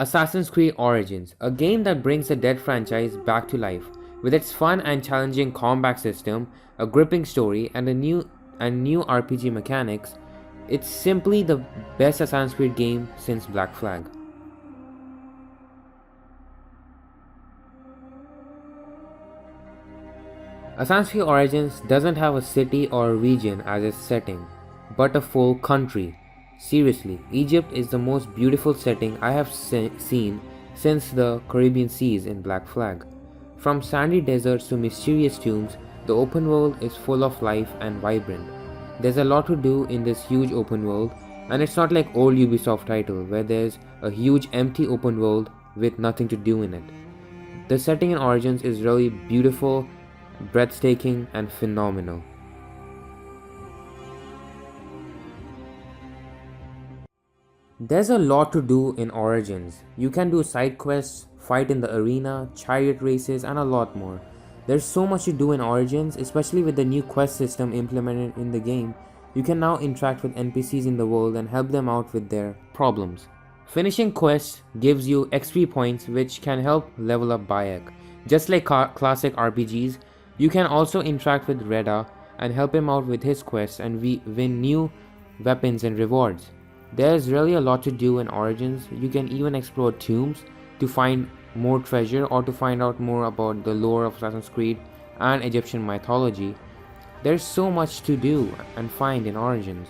Assassin's Creed Origins, a game that brings a dead franchise back to life. With its fun and challenging combat system, a gripping story, and new RPG mechanics, it's simply the best Assassin's Creed game since Black Flag. Assassin's Creed Origins doesn't have a city or a region as its setting, but a full country. Seriously, Egypt is the most beautiful setting I have seen since the Caribbean Seas in Black Flag. From sandy deserts to mysterious tombs, the open world is full of life and vibrant. There's a lot to do in this huge open world, and it's not like old Ubisoft title where there's a huge empty open world with nothing to do in it. The setting in Origins is really beautiful, breathtaking, and phenomenal. There's a lot to do in Origins. You can do side quests, fight in the arena, chariot races, and a lot more. There's so much to do in Origins, especially with the new quest system implemented in the game. You can now interact with NPCs in the world and help them out with their problems. Finishing quests gives you XP points which can help level up Bayek. Just like classic RPGs, you can also interact with Reda and help him out with his quests and win new weapons and rewards. There's really a lot to do in Origins. You can even explore tombs to find more treasure or to find out more about the lore of Assassin's Creed and Egyptian mythology. There's so much to do and find in Origins.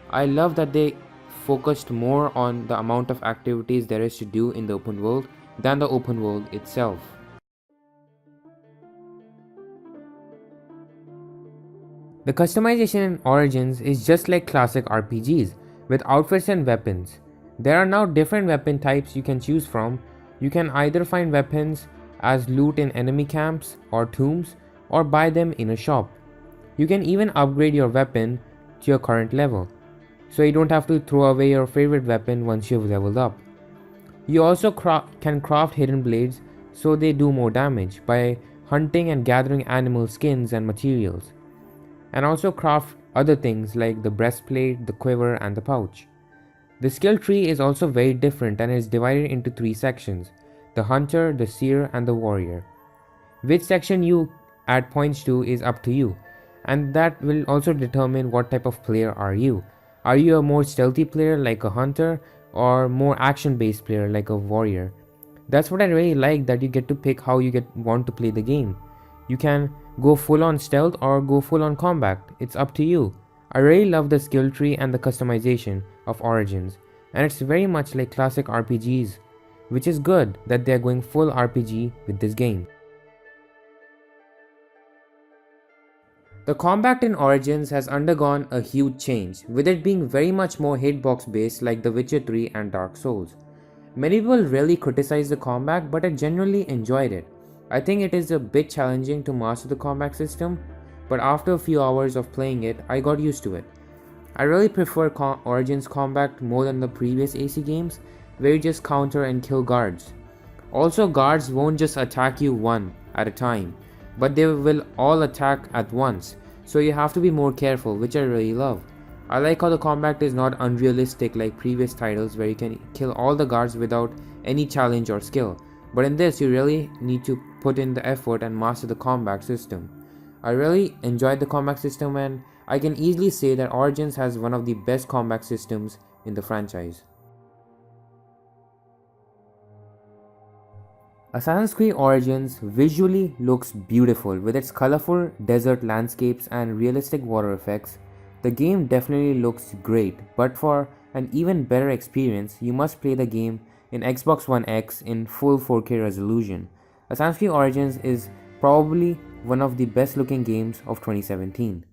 I love that they focused more on the amount of activities there is to do in the open world than the open world itself. The customization in Origins is just like classic RPGs, with outfits and weapons. There are now different weapon types you can choose from. You can either find weapons as loot in enemy camps or tombs, or buy them in a shop. You can even upgrade your weapon to your current level, so you don't have to throw away your favorite weapon once you've leveled up. You also can craft hidden blades so they do more damage by hunting and gathering animal skins and materials, and also craft other things like the breastplate, the quiver, and the pouch. The skill tree is also very different and is divided into 3 sections: the hunter, the seer, and the warrior. Which section you add points to is up to you, and that will also determine what type of player are you. Are you a more stealthy player like a hunter, or more action based player like a warrior? That's what I really like, that you get to pick how you want to play the game. You can go full on stealth or go full on combat. It's up to you. I really love the skill tree and the customization of Origins, and it's very much like classic RPGs, which is good that they're going full RPG with this game. The combat in Origins has undergone a huge change, with it being very much more hitbox based like The Witcher 3 and Dark Souls. Many people really criticize the combat, but I genuinely enjoyed it. I think it is a bit challenging to master the combat system, but after a few hours of playing it, I got used to it. I really prefer Origins combat more than the previous AC games, where you just counter and kill guards. Also, guards won't just attack you one at a time, but they will all attack at once, so you have to be more careful, which I really love. I like how the combat is not unrealistic like previous titles where you can kill all the guards without any challenge or skill. But in this, you really need to put in the effort and master the combat system. I really enjoyed the combat system, and I can easily say that Origins has one of the best combat systems in the franchise. Assassin's Creed Origins visually looks beautiful with its colorful desert landscapes and realistic water effects. The game definitely looks great, but for an even better experience, you must play the game in Xbox One X in full 4K resolution. Assassin's Creed Origins is probably one of the best looking games of 2017.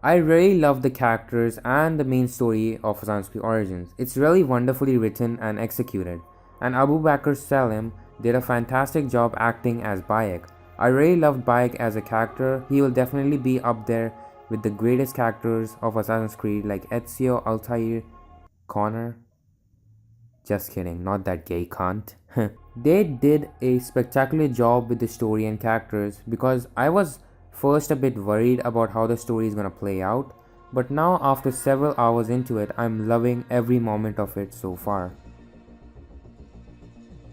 I really love the characters and the main story of Assassin's Creed Origins. It's really wonderfully written and executed, and Abu Bakr Salim did a fantastic job acting as Bayek. I really loved Bayek as a character. He will definitely be up there with the greatest characters of Assassin's Creed like Ezio, Altair, Connor. Just kidding, not that gay cunt. They did a spectacular job with the story and characters, because I was first a bit worried about how the story is gonna play out, but now after several hours into it, I'm loving every moment of it so far.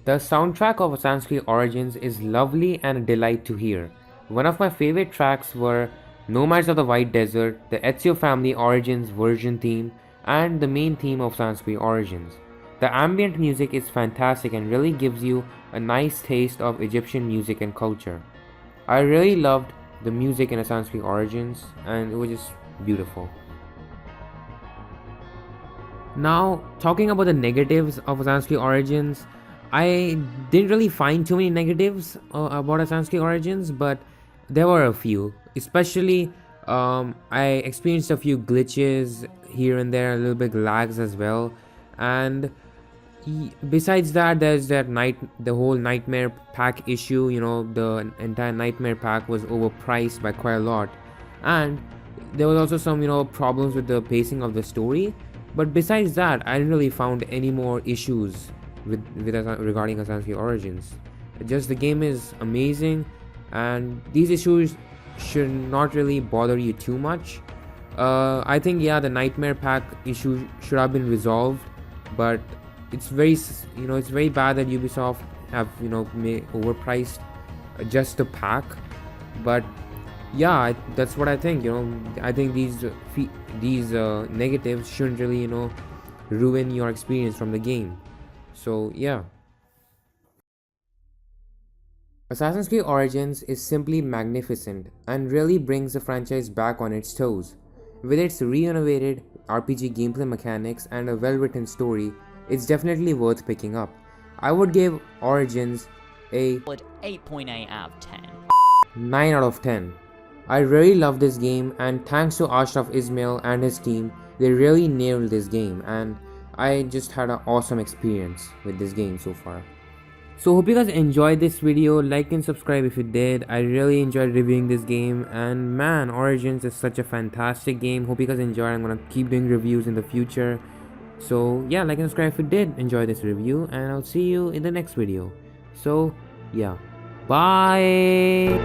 The soundtrack of Assassin's Creed Origins is lovely and a delight to hear. One of my favorite tracks were Nomads of the White Desert, the Ezio Family Origins version theme, and the main theme of Assassin's Creed Origins. The ambient music is fantastic and really gives you a nice taste of Egyptian music and culture. I really loved the music in Assassin's Creed Origins and it was just beautiful. Now, talking about the negatives of Assassin's Creed Origins, I didn't really find too many negatives about Assassin's Creed Origins, but there were a few. Especially, I experienced a few glitches here and there, a little bit lags as well. And besides that, there's the whole Nightmare Pack issue. You know, the entire Nightmare Pack was overpriced by quite a lot. And there was also some, problems with the pacing of the story. But besides that, I didn't really found any more issues regarding Assassin's Creed Origins. Just the game is amazing, and these issues should not really bother you too much. I think the Nightmare Pack issue should have been resolved, but it's very bad that Ubisoft have overpriced just the pack. But that's what I think. I think these negatives shouldn't really ruin your experience from the game. So yeah. Assassin's Creed Origins is simply magnificent and really brings the franchise back on its toes. With its re-innovated RPG gameplay mechanics and a well-written story, it's definitely worth picking up. I would give Origins a 8.8 out of 10. 9 out of 10. I really love this game, and thanks to Ashraf Ismail and his team, they really nailed this game, and I just had an awesome experience with this game so far. So hope you guys enjoyed this video. Like and subscribe if you did. I really enjoyed reviewing this game, and man, Origins is such a fantastic game. Hope you guys enjoy. I'm gonna keep doing reviews in the future. So yeah, like and subscribe if you did enjoy this review, and I'll see you in the next video. So yeah, bye.